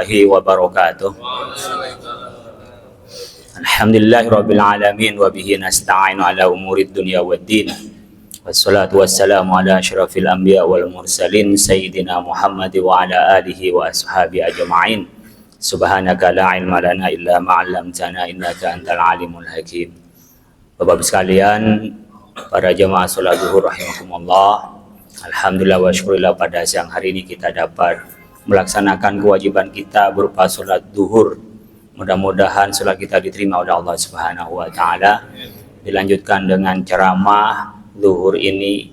warahmatullahi wabarakatuh. Alhamdulillahirabbil alamin wa bihi nasta'inu ala umurid dunya waddin. Wassalatu wassalamu ala asyrafil anbiya wal mursalin sayyidina Muhammad wa ala alihi wa ashabi ajma'in. Subhanaka la ilma lana illa ma 'allamtana innaka antal alimul hakim. Bapak-bapak sekalian, para jemaah salat zuhur rahimakumullah. Alhamdulillah wa syukurillah, pada siang hari ini kita dapat melaksanakan kewajiban kita berupa salat zuhur. Mudah-mudahan salat kita diterima oleh Allah Subhanahu wa taala. Dilanjutkan dengan ceramah zuhur ini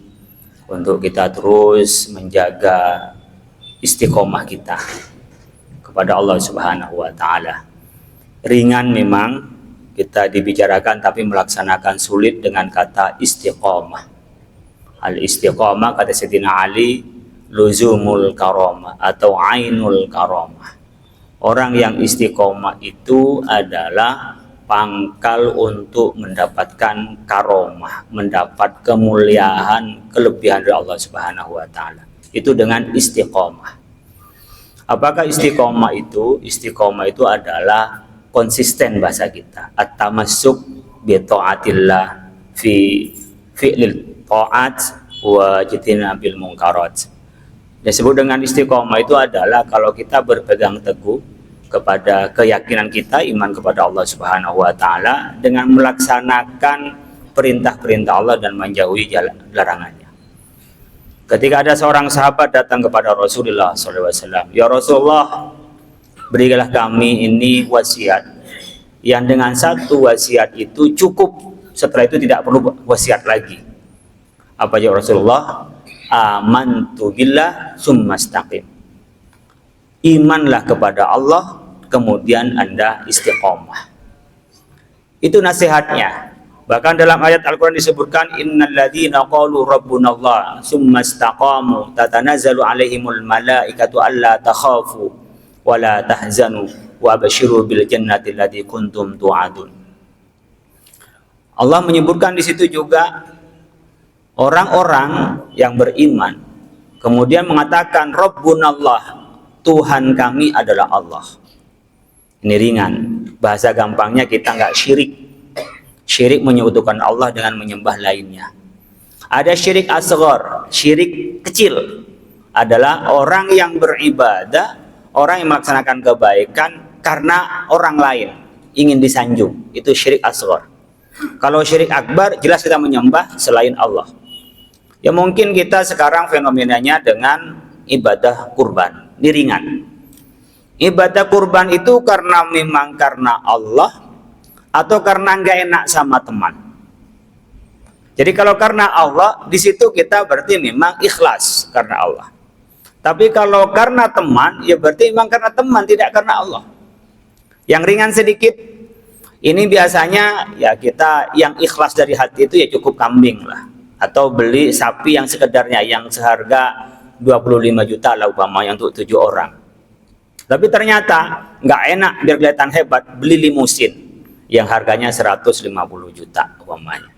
untuk kita terus menjaga istiqomah kita kepada Allah Subhanahu wa taala. Ringan memang kita dibicarakan, tapi melaksanakan sulit dengan kata istiqomah. Al-istiqomah, kata Sayyidina Ali, luzumul karamah atau ainul karamah. Orang yang istiqomah itu adalah pangkal untuk mendapatkan karomah, mendapat kemuliaan, kelebihan dari Allah Subhanahu wa taala. Itu dengan istiqomah. Apakah istiqomah itu? Istiqomah itu adalah konsisten, bahasa kita. At-tamassuk bi taatillah fi fi'lil ta'at wa jitinabil munkarat. Disebut dengan istiqomah itu adalah kalau kita berpegang teguh kepada keyakinan kita, iman kepada Allah Subhanahu wa taala dengan melaksanakan perintah-perintah Allah dan menjauhi larangannya. Ketika ada seorang sahabat datang kepada Rasulullah SAW, "Ya Rasulullah, berilah kami ini wasiat yang dengan satu wasiat itu cukup, setelah itu tidak perlu wasiat lagi." Apa ya Rasulullah? Amantu billah summastaqim. Imanlah kepada Allah, kemudian Anda istiqomah. Itu nasihatnya. Bahkan dalam ayat Al-Quran disebutkan, innal ladzina qalu rabbunallah summastaqamu tatanazzalu alaihimul malaikatu alla takhafu wa la tahzanu wa abshiru bil jannati allati kuntum tu'adun. Allah menyebutkan di situ juga orang-orang yang beriman kemudian mengatakan Rabbunallah, Tuhan kami adalah Allah. Ini ringan, bahasa gampangnya kita nggak syirik. Syirik menyekutukan Allah dengan menyembah lainnya. Ada syirik asghar, syirik kecil, adalah orang yang beribadah, orang yang melaksanakan kebaikan karena orang lain, ingin disanjung. Itu syirik asghar. Kalau syirik akbar, jelas kita menyembah selain Allah. Ya mungkin kita sekarang fenomenanya dengan ibadah kurban. Ini ringan. Ibadah kurban itu memang karena Allah atau karena nggak enak sama teman. Jadi kalau karena Allah, di situ kita berarti memang ikhlas karena Allah. Tapi kalau karena teman, ya berarti memang karena teman, tidak karena Allah. Yang ringan sedikit, ini biasanya ya kita yang ikhlas dari hati itu ya cukup kambing lah. Atau beli sapi yang sekedarnya, yang seharga 25 juta lah umpamanya untuk 7 orang. Tapi ternyata nggak enak, biar kelihatan hebat, beli limusin yang harganya 150 juta umpamanya.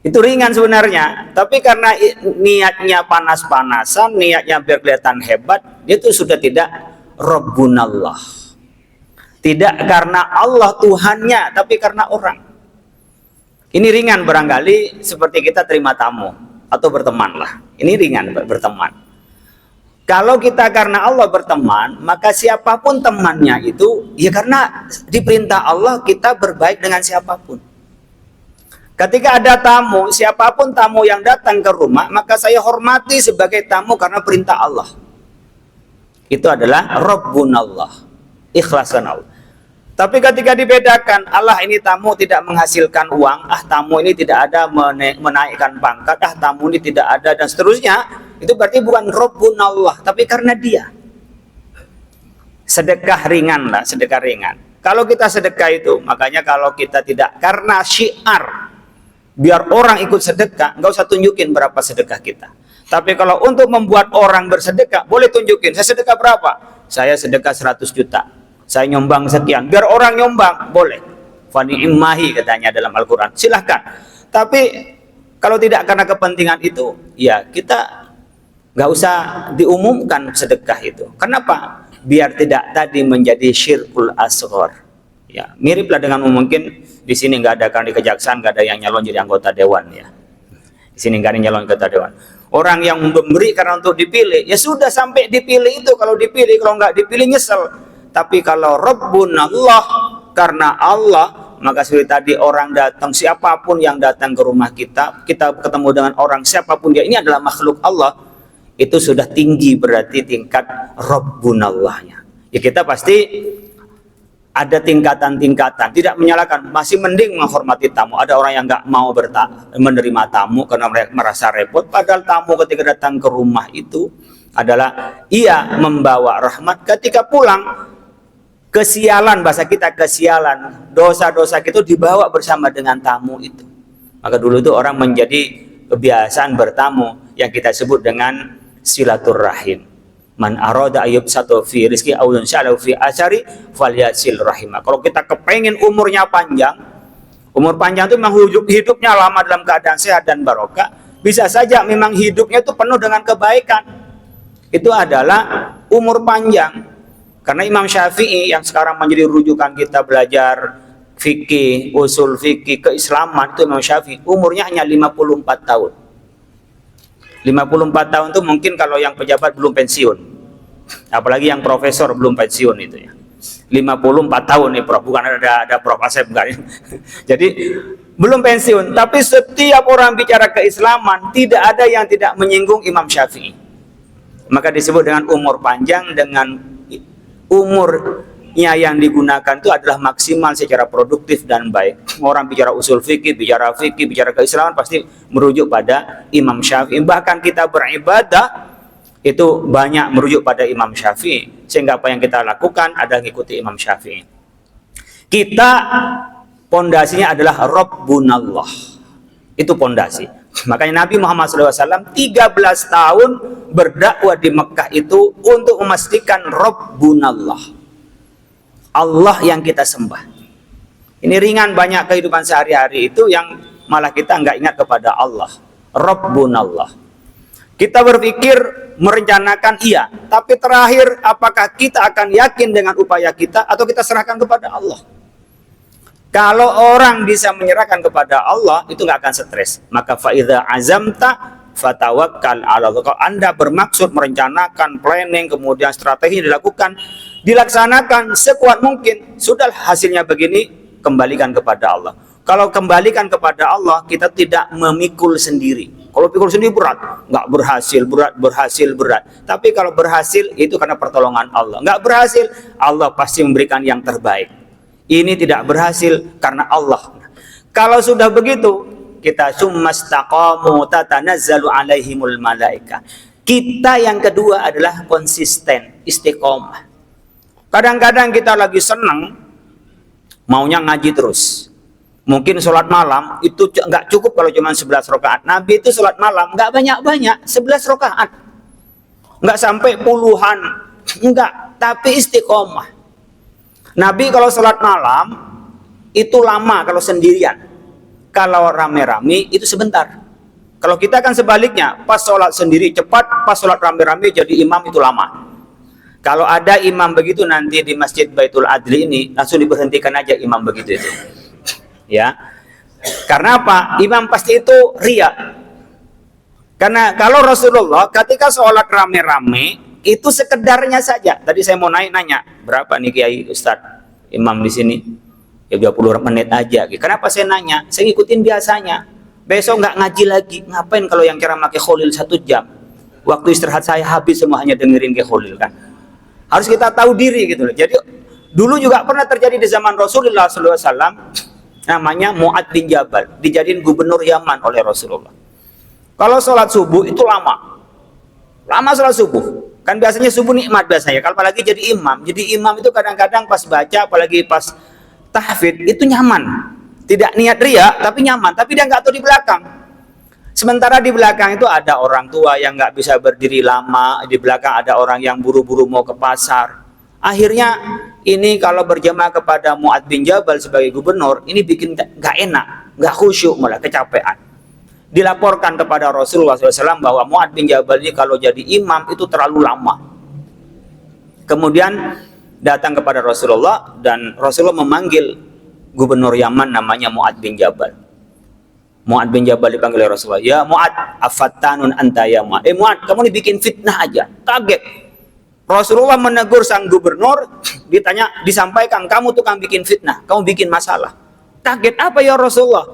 Itu ringan sebenarnya, tapi karena niatnya panas-panasan, niatnya biar kelihatan hebat, itu sudah tidak Rabbunallah. Tidak karena Allah Tuhannya, tapi karena orang. Ini ringan barangkali seperti kita terima tamu atau berteman lah. Ini ringan berteman. Kalau kita karena Allah berteman, maka siapapun temannya itu, ya karena diperintah Allah kita berbaik dengan siapapun. Ketika ada tamu, siapapun tamu yang datang ke rumah, maka saya hormati sebagai tamu karena perintah Allah. Itu adalah Rabbunallah, ikhlaskan Allah. Tapi ketika dibedakan, Allah ini tamu tidak menghasilkan uang, tamu ini tidak ada menaikkan pangkat, tamu ini tidak ada, dan seterusnya, itu berarti bukan Rabbunallah, tapi karena dia. Sedekah ringan lah, sedekah ringan. Kalau kita sedekah itu, makanya kalau kita tidak karena syiar, biar orang ikut sedekah, nggak usah tunjukin berapa sedekah kita. Tapi kalau untuk membuat orang bersedekah, boleh tunjukin, saya sedekah berapa? Saya sedekah 100 juta. Saya nyumbang sekian, biar orang nyumbang, boleh. Fani immahi katanya dalam Al-Quran, silahkan. Tapi kalau tidak karena kepentingan itu, ya kita nggak usah diumumkan sedekah itu. Kenapa? biar tidak tadi menjadi syirkul asghar. Ya, miriplah dengan mungkin di sini nggak ada kan di kejaksaan nggak ada yang nyalon jadi anggota dewan ya. Di sini nggak ada yang nyalon anggota dewan. Orang yang memberi karena untuk dipilih, ya sudah sampai dipilih itu. Kalau dipilih, kalau nggak dipilih nyesel. Tapi kalau Rabbunallah, karena Allah, maka seperti tadi orang datang, siapapun yang datang ke rumah kita, kita ketemu dengan orang siapapun dia, ini adalah makhluk Allah, itu sudah tinggi berarti tingkat Rabbunallahnya. Ya kita pasti ada tingkatan-tingkatan, tidak menyalahkan, masih mending menghormati tamu. Ada orang yang nggak mau menerima tamu karena mereka merasa repot, padahal tamu ketika datang ke rumah itu adalah ia membawa rahmat. Ketika pulang, kesialan, bahasa kita kesialan, dosa-dosa kita dibawa bersama dengan tamu itu. Maka dulu itu orang menjadi kebiasaan bertamu yang kita sebut dengan silaturrahim. Man arada ayub satu fi rizki awun sya'lau fi asyari falyasil rahimah. Kalau kita kepengen umurnya panjang, umur panjang itu memang hidupnya lama dalam keadaan sehat dan barokah, bisa saja memang hidupnya itu penuh dengan kebaikan. Itu adalah umur panjang. Karena Imam Syafi'i yang sekarang menjadi rujukan kita belajar fikih, usul fikih, keislaman, itu Imam Syafi'i umurnya hanya 54 tahun. 54 tahun itu mungkin kalau yang pejabat belum pensiun, apalagi yang profesor belum pensiun itu ya. 54 tahun nih Prof, bukan ada Prof Asep enggak ya. Jadi belum pensiun, tapi setiap orang bicara keislaman tidak ada yang tidak menyinggung Imam Syafi'i. Maka disebut dengan umur panjang, dengan umurnya yang digunakan itu adalah maksimal secara produktif dan baik. Orang bicara usul fikih, bicara keislaman pasti merujuk pada Imam Syafi'i. Bahkan kita beribadah itu banyak merujuk pada Imam Syafi'i. Sehingga apa yang kita lakukan adalah mengikuti Imam Syafi'i. Kita pondasinya adalah Rabbunallah. Itu pondasi. Makanya Nabi Muhammad SAW 13 tahun berdakwah di Mekah itu untuk memastikan Rabbunallah, Allah yang kita sembah. Ini ringan, banyak kehidupan sehari-hari itu yang malah kita nggak ingat kepada Allah, Rabbunallah. Kita berpikir, merencanakan iya, tapi terakhir apakah kita akan yakin dengan upaya kita atau kita serahkan kepada Allah? Kalau orang bisa menyerahkan kepada Allah, itu nggak akan stres. Maka fa'idha azamta fatawakkal 'ala Allah. Kalau Anda bermaksud merencanakan, planning, kemudian strategi dilakukan, dilaksanakan sekuat mungkin, sudah hasilnya begini, kembalikan kepada Allah. Kalau kembalikan kepada Allah, kita tidak memikul sendiri. Kalau pikul sendiri berat, nggak berhasil, berat. Tapi kalau berhasil, itu karena pertolongan Allah. Nggak berhasil, Allah pasti memberikan yang terbaik. Ini tidak berhasil karena Allah. Kalau sudah begitu, kita summastaqamu tatanazzalu alaihimul malaika. Kita yang kedua adalah konsisten, istiqomah. Kadang-kadang kita lagi senang, maunya ngaji terus. Mungkin sholat malam itu nggak cukup kalau cuma 11 rakaat. Nabi itu sholat malam nggak banyak-banyak, 11 rakaat. Nggak sampai puluhan, enggak, tapi istiqomah. Nabi kalau sholat malam itu lama kalau sendirian. Kalau rame-rame itu sebentar. Kalau kita kan sebaliknya, pas sholat sendiri cepat, pas sholat rame-rame jadi imam itu lama. Kalau ada imam begitu nanti di Masjid Baitul Adli ini, langsung diberhentikan aja imam begitu itu. Ya, karena apa? Imam pasti itu riya. Karena kalau Rasulullah ketika sholat rame-rame itu sekedarnya saja. Tadi saya mau nanya, berapa nih Kiai Ustadz imam di sini? Ya 20 menit aja. Kenapa saya nanya? Saya ngikutin biasanya. Besok nggak ngaji lagi. Ngapain kalau yang kira pakai Kholil 1 jam? Waktu istirahat saya habis semua hanya dengerin ke Kholil kan. Harus kita tahu diri gitu loh. Jadi dulu juga pernah terjadi di zaman Rasulullah SAW. Namanya Mu'ad bin Jabal, dijadiin gubernur Yaman oleh Rasulullah. Kalau sholat subuh itu lama sholat subuh. Kan biasanya subuh nikmat biasanya. Kalau apalagi jadi imam itu kadang-kadang pas baca, apalagi pas tahfidz itu nyaman. Tidak niat ria, tapi nyaman. Tapi dia nggak tahu di belakang. Sementara di belakang itu ada orang tua yang nggak bisa berdiri lama. Di belakang ada orang yang buru-buru mau ke pasar. Akhirnya ini kalau berjamaah kepada Mu'ad bin Jabal sebagai gubernur, ini bikin nggak enak, nggak khusyuk, malah kecapean. Dilaporkan kepada Rasulullah SAW bahwa Mu'ad bin Jabal ini kalau jadi imam itu terlalu lama. Kemudian datang kepada Rasulullah dan Rasulullah memanggil gubernur Yaman namanya Mu'ad bin Jabal. Mu'ad bin Jabal dipanggil oleh Rasulullah, "Ya Mu'ad, afattanun anta ya Mu'ad." Mu'ad, kamu dibikin fitnah aja. Kaget. Rasulullah menegur sang gubernur, disampaikan, "Kamu tukang bikin fitnah, kamu bikin masalah." Kaget, "Apa ya Rasulullah?"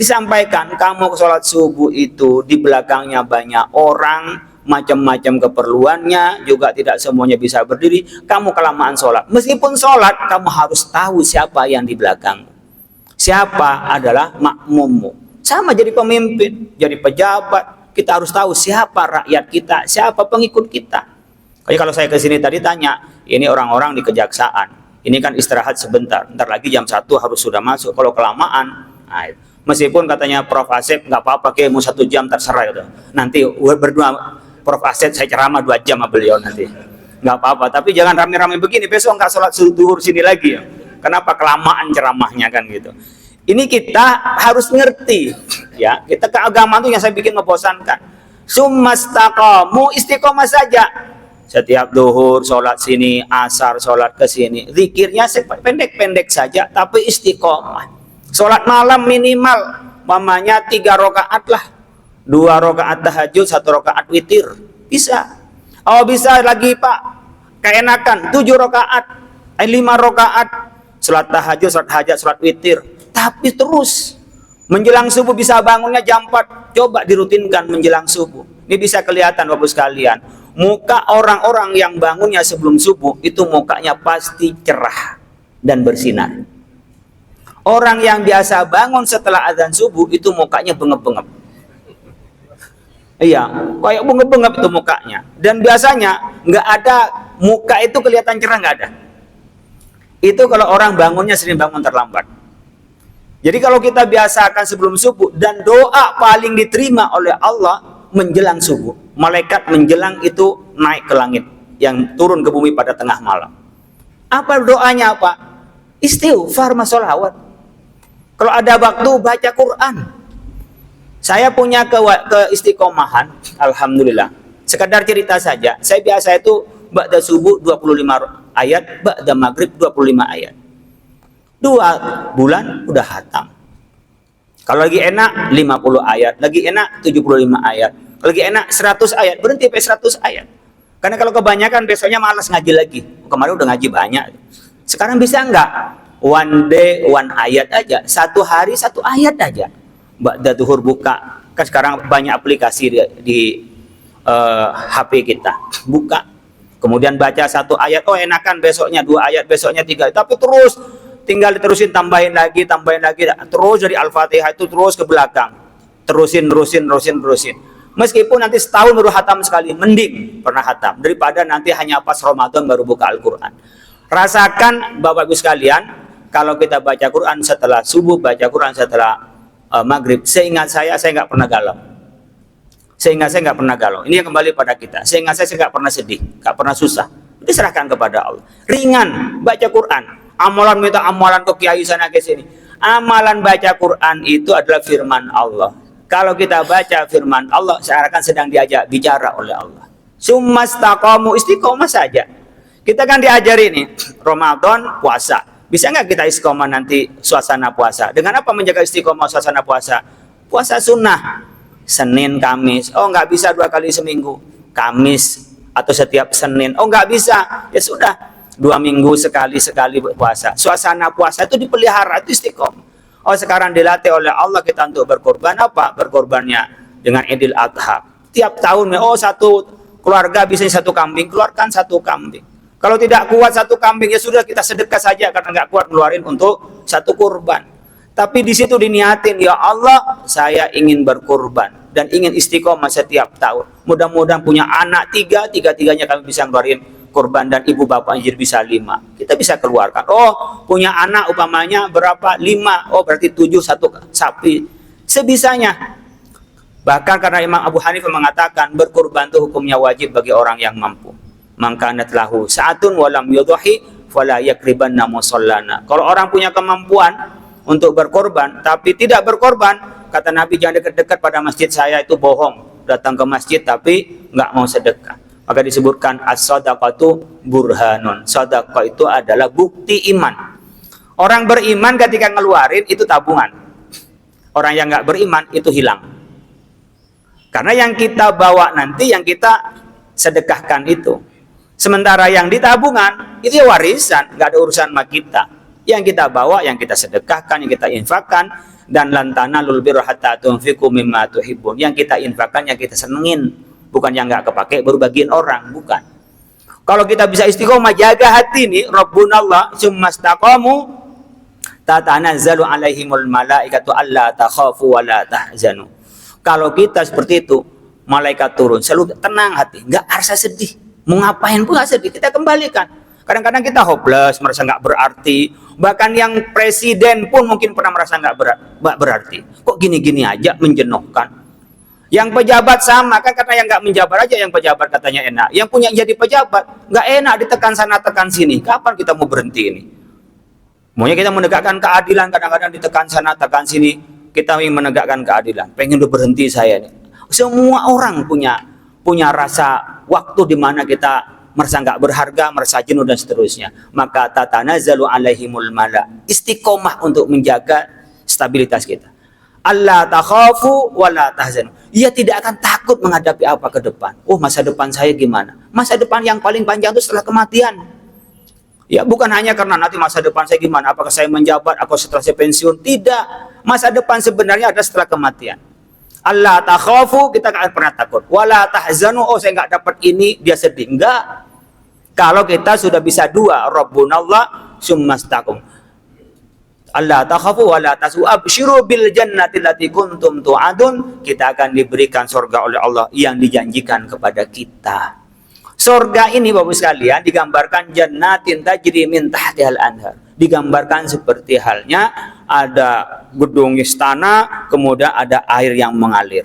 Disampaikan, "Kamu sholat subuh itu di belakangnya banyak orang, macam-macam keperluannya, juga tidak semuanya bisa berdiri. Kamu kelamaan sholat. Meskipun sholat, kamu harus tahu siapa yang di belakang. Siapa adalah makmummu. Sama jadi pemimpin, jadi pejabat. Kita harus tahu siapa rakyat kita, siapa pengikut kita." Jadi kalau saya ke sini tadi tanya, ini orang-orang di kejaksaan. Ini kan istirahat sebentar. Ntar lagi jam 1 harus sudah masuk. Kalau kelamaan, meskipun katanya Prof. Asep nggak apa-apa, kayak mau 1 jam terserah gitu. Nanti berdua Prof. Asep saya ceramah 2 jam sama beliau nanti. Nggak apa-apa. Tapi jangan rame-rame begini. Besok nggak sholat zuhur sini lagi ya. Kenapa kelamaan ceramahnya kan gitu. Ini kita harus ngerti ya. Kita keagamaan itu yang saya bikin membosankan. Summastaqamu, istiqomah saja. Setiap duhur sholat sini, asar sholat ke sini. Zikirnya pendek-pendek saja, tapi istiqomah. Sholat malam minimal, mamanya 3 rakaat lah. 2 rakaat tahajud, 1 rakaat witir. Bisa. Oh bisa lagi Pak, keenakan 7 rakaat, 5 rakaat. Sholat tahajud, sholat hajat, sholat witir. Tapi terus, menjelang subuh bisa bangunnya jam 4. Coba dirutinkan menjelang subuh. Ini bisa kelihatan Bapak sekalian. Muka orang-orang yang bangunnya sebelum subuh, itu mukanya pasti cerah dan bersinar. Orang yang biasa bangun setelah azan subuh itu mukanya bengep-bengep. Iya, kayak bengep-bengep itu mukanya. Dan biasanya nggak ada muka itu kelihatan cerah, nggak ada. Itu kalau orang bangunnya sering bangun terlambat. Jadi kalau kita biasakan sebelum subuh, dan doa paling diterima oleh Allah menjelang subuh. Malaikat menjelang itu naik ke langit, yang turun ke bumi pada tengah malam. Apa doanya apa? Istighfar, sholawat. Kalau ada waktu baca Quran. Saya punya keistiqomahan, alhamdulillah. Sekadar cerita saja. Saya biasa itu ba'da subuh 25 ayat, ba'da maghrib 25 ayat. 2 bulan udah hatam. Kalau lagi enak 50 ayat, lagi enak 75 ayat, lagi enak 100 ayat, berhenti sampai 100 ayat. Karena kalau kebanyakan besoknya malas ngaji lagi. Kemarin udah ngaji banyak. Sekarang bisa enggak? One day, one ayat aja. 1 hari 1 ayat aja. Ba'da duhur buka. Kan sekarang banyak aplikasi di HP kita. Buka. Kemudian baca 1 ayat. Oh enakan besoknya 2 ayat, besoknya 3. Tapi terus tinggal diterusin, tambahin lagi. Terus dari Al-Fatihah itu terus ke belakang. Terusin. Meskipun nanti setahun baru hatam sekali, mending pernah hatam daripada nanti hanya pas Ramadan baru buka Al-Quran. Rasakan Bapak Ibu sekalian, kalau kita baca Quran setelah subuh, baca Quran setelah maghrib, seingat saya nggak pernah galau. Ini yang kembali pada kita. Seingat saya nggak pernah sedih, nggak pernah susah. Diserahkan kepada Allah. Ringan baca Quran. Amalan minta amalan ke kiai sana ke sini. Amalan baca Quran itu adalah firman Allah. Kalau kita baca firman Allah, seakan sedang diajak bicara oleh Allah. Summastaqamu, istiqomah saja. Kita kan diajari nih, Ramadan puasa. Bisa nggak kita istiqomah nanti suasana puasa? Dengan apa menjaga istiqomah suasana puasa? Puasa sunnah, Senin, Kamis. Oh nggak bisa 2 kali seminggu. Kamis atau setiap Senin. Oh nggak bisa. Ya sudah, 2 minggu sekali puasa. Suasana puasa itu dipelihara, itu istiqomah. Oh sekarang dilatih oleh Allah kita untuk berkorban. Apa berkorbannya? Dengan Idul Adha. Tiap tahun, oh satu keluarga bisa 1 kambing, keluarkan 1 kambing. Kalau tidak kuat 1 kambing, ya sudah kita sedekah saja karena nggak kuat ngeluarin untuk 1 kurban. Tapi di situ diniatin, ya Allah, saya ingin berkorban dan ingin istiqomah setiap tahun. Mudah-mudahan punya anak 3, tiga-tiganya kami bisa ngeluarin korban, dan ibu bapak jadi bisa 5. Kita bisa keluarkan. Oh, punya anak upamanya berapa? 5. Oh, berarti 7 1 sapi. Sebisanya. Bahkan karena Imam Abu Hanifah mengatakan berkorban itu hukumnya wajib bagi orang yang mampu. Mangkanat lahu sa'atun walam yudhi fala yakribanna musallana. Kalau orang punya kemampuan untuk berkorban tapi tidak berkorban, kata Nabi, jangan dekat-dekat pada masjid saya, itu bohong. Datang ke masjid tapi nggak mau sedekah. Maka disebutkan as-shadaqatu burhanun. Sedekah itu adalah bukti iman. Orang beriman ketika ngeluarin itu tabungan. Orang yang nggak beriman itu hilang. Karena yang kita bawa nanti, yang kita sedekahkan itu. Sementara yang di tabungan itu ya warisan, nggak ada urusan sama kita. Yang kita bawa, yang kita sedekahkan, yang kita infakkan, dan lan tanalul birra hatta tunfiqu mimma tuhibbun. Yang kita infakkan, yang kita senengin, bukan yang nggak kepake baru bagiin orang, bukan. Kalau kita bisa istiqomah jaga hati ini, Rabbunallah summastaqamu tatanazzalu alaihimul malaikatu alla takhafu wa la tahzanu. Kalau kita seperti itu, malaikat turun, selalu tenang hati, nggak rasa sedih. Mau ngapain pun nggak sedih, kita kembalikan. Kadang-kadang kita hopeless, merasa nggak berarti. Bahkan yang presiden pun mungkin pernah merasa nggak berarti. Kok gini-gini aja, menjenuhkan. Yang pejabat sama, kan karena yang nggak menjabat aja yang pejabat katanya enak. Yang punya jadi pejabat, nggak enak, ditekan sana, tekan sini. Kapan kita mau berhenti ini? Maunya kita menegakkan keadilan, kadang-kadang ditekan sana, tekan sini. Kita ingin menegakkan keadilan. Pengen udah berhenti saya ini. Semua orang punya rasa waktu di mana kita merasa nggak berharga, merasa jenuh dan seterusnya. Maka tatanazzalu alaihimul mala. Istiqomah untuk menjaga stabilitas kita. Allah takhafu wa la tahzanu. Ia tidak akan takut menghadapi apa ke depan. Oh, masa depan saya gimana? Masa depan yang paling panjang itu setelah kematian. Ya, bukan hanya karena nanti masa depan saya gimana, apakah saya menjabat, atau setelah saya pensiun. Tidak. Masa depan sebenarnya ada setelah kematian. Allah takhafu, kita nggak pernah takut. Wala tahzanu, oh saya nggak dapat ini, dia sedih. Enggak. Kalau kita sudah bisa dua, Rabbunallah summastaqum. Allah takhafu wala tahzanu absyiru bil jannati allati kuntum tu'adun. Kita akan diberikan surga oleh Allah yang dijanjikan kepada kita. Surga ini Bapak sekalian digambarkan jannatin tajri min tahtihal anhar. Digambarkan seperti halnya ada gedung istana, kemudian ada air yang mengalir.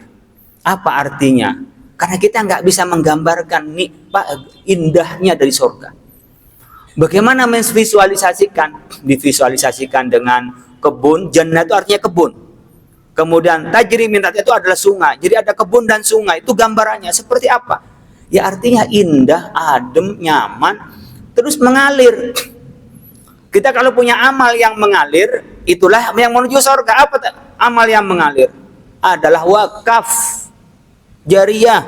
Apa artinya? Karena kita nggak bisa menggambarkan nih Pak indahnya dari surga. Bagaimana memvisualisasikan? Divisualisasikan dengan kebun. Jannah itu artinya kebun. Kemudian tajri min tahtihal itu adalah sungai. Jadi ada kebun dan sungai. Itu gambarannya seperti apa? Ya artinya indah, adem, nyaman, terus mengalir. Kita kalau punya amal yang mengalir, itulah yang menuju surga. Apa amal yang mengalir? Adalah wakaf jariyah.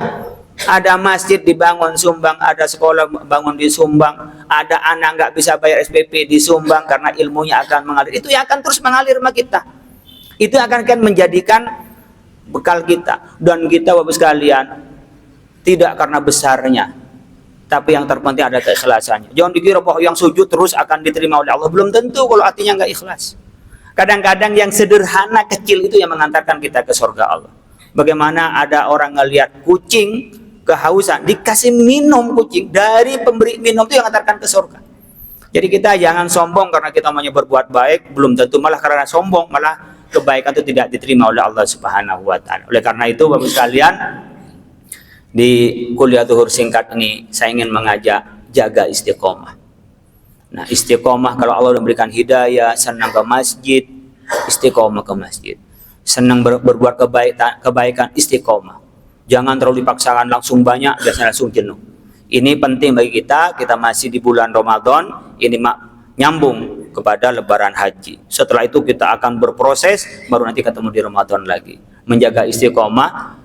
Ada masjid dibangun sumbang, ada sekolah bangun disumbang, ada anak nggak bisa bayar SPP disumbang karena ilmunya akan mengalir. Itu yang akan terus mengalir sama kita. Itu akan menjadikan bekal kita. Dan kita Bapak sekalian, tidak karena besarnya, tapi yang terpenting ada keikhlasannya. Jangan dikira bahwa yang sujud terus akan diterima oleh Allah. Belum tentu kalau hatinya nggak ikhlas. Kadang-kadang yang sederhana kecil itu yang mengantarkan kita ke surga Allah. Bagaimana ada orang ngelihat kucing kehausan, dikasih minum kucing, dari pemberi minum itu yang mengantarkan ke surga. Jadi kita jangan sombong karena kita maunya berbuat baik, belum tentu, malah karena sombong malah kebaikan itu tidak diterima oleh Allah Subhanahu wa taala. Oleh karena itu Bapak sekalian, di kuliah zuhur singkat ini saya ingin mengajak jaga istiqomah. Nah, istiqomah kalau Allah memberikan hidayah, senang ke masjid, istiqomah ke masjid. Senang berbuat kebaikan, istiqomah. Jangan terlalu dipaksakan langsung banyak, biasanya langsung jenuh. Ini penting bagi kita masih di bulan Ramadan, ini nyambung kepada lebaran haji. Setelah itu kita akan berproses, baru nanti ketemu di Ramadan lagi. Menjaga istiqomah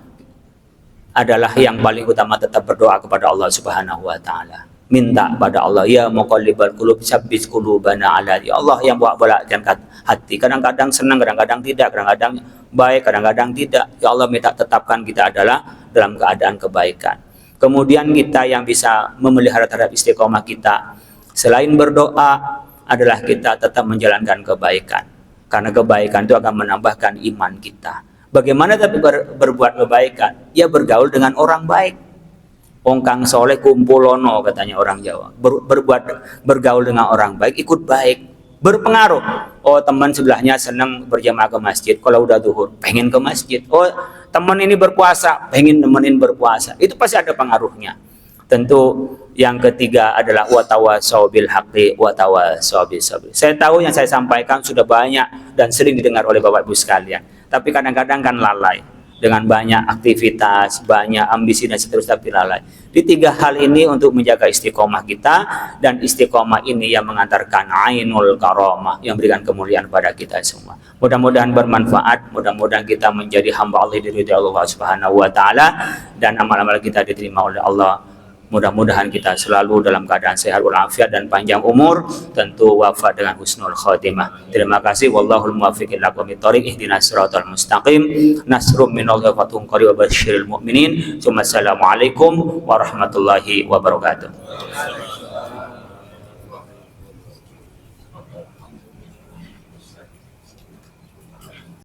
adalah yang paling utama, tetap berdoa kepada Allah Subhanahu wa taala. Minta pada Allah, ya muqallibal qulub tsabbit qulubana ala ya Allah yang bolak-balikkan hati. Kadang-kadang senang, kadang-kadang tidak, kadang-kadang baik, kadang-kadang tidak. Ya Allah, minta tetapkan kita adalah dalam keadaan kebaikan. Kemudian kita yang bisa memelihara terhadap istiqomah kita selain berdoa adalah kita tetap menjalankan kebaikan. Karena kebaikan itu akan menambahkan iman kita. Bagaimana tapi berbuat kebaikan? Ya bergaul dengan orang baik. Ongkang soleh kumpulono katanya orang Jawa. Bergaul dengan orang baik, ikut baik, berpengaruh. Oh, teman sebelahnya senang berjamaah ke masjid. Kalau udah zuhur, pengen ke masjid. Oh, teman ini berpuasa, pengen nemenin berpuasa. Itu pasti ada pengaruhnya. Tentu yang ketiga adalah watawasau bil haqqi watawasau bis sabr. Saya tahu yang saya sampaikan sudah banyak dan sering didengar oleh Bapak Ibu sekalian. Tapi kadang-kadang kan lalai. dengan banyak aktivitas, banyak ambisi dan seterusnya bila lain. Di tiga hal ini untuk menjaga istiqomah kita, dan istiqomah ini yang mengantarkan ainul karamah, yang berikan kemuliaan pada kita semua. Mudah-mudahan bermanfaat, mudah-mudahan kita menjadi hamba Allah diridhoi Allah Subhanahu wa taala, dan amal-amal kita diterima oleh Allah. Mudah-mudahan kita selalu dalam keadaan sehat walafiat dan panjang umur, tentu wafat dengan husnul khotimah. Terima kasih. Wallahul muwaffiq ila aqwamit thoriq. Ihdinas siratal mustaqim. Nasrum minallahi wa fathun qarib wa basyiril mu'minin. Assalamualaikum warahmatullahi wabarakatuh.